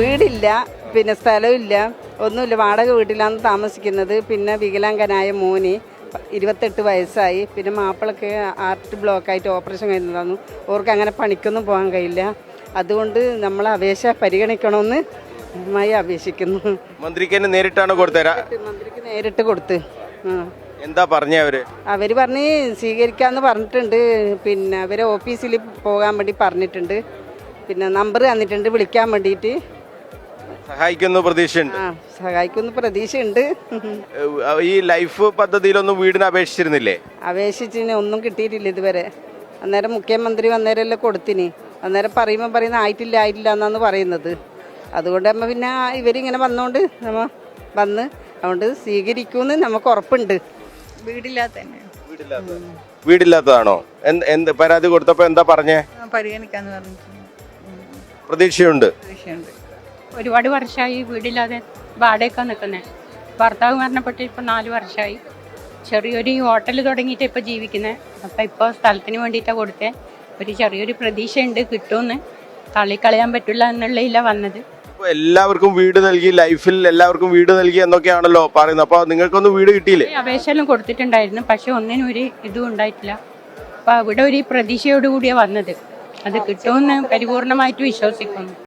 വീടില്ല, പിന്നെ സ്ഥലമില്ല, ഒന്നുമില്ല. വാടക വീട്ടിലാണ് താമസിക്കുന്നത്. പിന്നെ വികലാംഗനായ മോന് 28 വയസ്സായി. പിന്നെ മാപ്പിളക്ക് ഹാർട്ട് ബ്ലോക്കായിട്ട് ഓപ്പറേഷൻ കഴിഞ്ഞതാണ്. ഓർക്ക് അങ്ങനെ പണിക്കൊന്നും പോകാൻ കഴിയില്ല. അതുകൊണ്ട് നമ്മൾ അപേക്ഷ പരിഗണിക്കണമെന്ന് നന്നായി അപേക്ഷിക്കുന്നു. മന്ത്രിക്ക് തന്നെ നേരിട്ടാണ് കൊടുത്തരാ? മന്ത്രിക്ക് നേരിട്ട് കൊടുത്ത്. എന്താ പറഞ്ഞ അവര് പറഞ്ഞ് സ്വീകരിക്കാന്ന് പറഞ്ഞിട്ടുണ്ട്. പിന്നെ അവരെ ഓഫീസിൽ പോകാൻ വേണ്ടി പറഞ്ഞിട്ടുണ്ട്. പിന്നെ നമ്പർ തന്നിട്ടുണ്ട് വിളിക്കാൻ വേണ്ടിയിട്ട്. സഹായിക്കുന്ന പ്രതീക്ഷയുണ്ട്. സഹായിക്കുന്ന പ്രതീക്ഷയുണ്ട്. ഈ ലൈഫ് പദ്ധതിയിലൊന്നും വീടിന് അപേക്ഷിച്ചിരുന്നില്ലേ? അപേക്ഷിച്ചിന് ഒന്നും കിട്ടിയിട്ടില്ല ഇതുവരെ. അന്നേരം മുഖ്യമന്ത്രി അന്നേരമല്ലേ കൊടുത്തിന്. അന്നേരം പറയുന്ന ആയിട്ടില്ല എന്നാണ് പറയുന്നത്. അതുകൊണ്ട് നമ്മ പിന്നെ ഇവരിങ്ങനെ വന്നോണ്ട് നമ്മ വന്ന് അതുകൊണ്ട് സ്വീകരിക്കുമെന്ന് നമുക്ക് ഉറപ്പുണ്ട്. വീടില്ലാത്തതാണോ? എന്ത് പരാതി കൊടുത്തപ്പോ എന്താ പറഞ്ഞേ? പരിഗണിക്കാന്ന് പറഞ്ഞു. പ്രതീക്ഷയുണ്ട്. ഒരുപാട് വർഷമായി വീടില്ലാതെ വാടകയ്ക്കാ നിൽക്കുന്നത്. ഭർത്താവ് മരണപ്പെട്ട് ഇപ്പം 4 വർഷമായി. ചെറിയൊരു ഹോട്ടൽ തുടങ്ങിയിട്ട് ഇപ്പോൾ ജീവിക്കുന്നത്. അപ്പം ഇപ്പോൾ സ്ഥലത്തിന് വേണ്ടിയിട്ടാണ് കൊടുത്തത്. ഒരു ചെറിയൊരു പ്രതീക്ഷയുണ്ട് കിട്ടുമെന്ന്. തള്ളിക്കളയാൻ പറ്റില്ല എന്നുള്ളതില്ല വന്നത്. എല്ലാവർക്കും വീട് നൽകി, ലൈഫിൽ എല്ലാവർക്കും വീട് നൽകി എന്നൊക്കെയാണല്ലോ പറയുന്നത്. അപ്പോൾ നിങ്ങൾക്കൊന്നും വീട് കിട്ടിയില്ലേ? അപേക്ഷയെല്ലാം കൊടുത്തിട്ടുണ്ടായിരുന്നു, പക്ഷെ ഒന്നിനും ഒരു ഇതും ഉണ്ടായിട്ടില്ല. അപ്പം അവിടെ ഒരു പ്രതീക്ഷയോടുകൂടിയാണ് വന്നത്. അത് കിട്ടുമെന്ന് പരിപൂർണമായിട്ട് വിശ്വസിക്കുന്നു.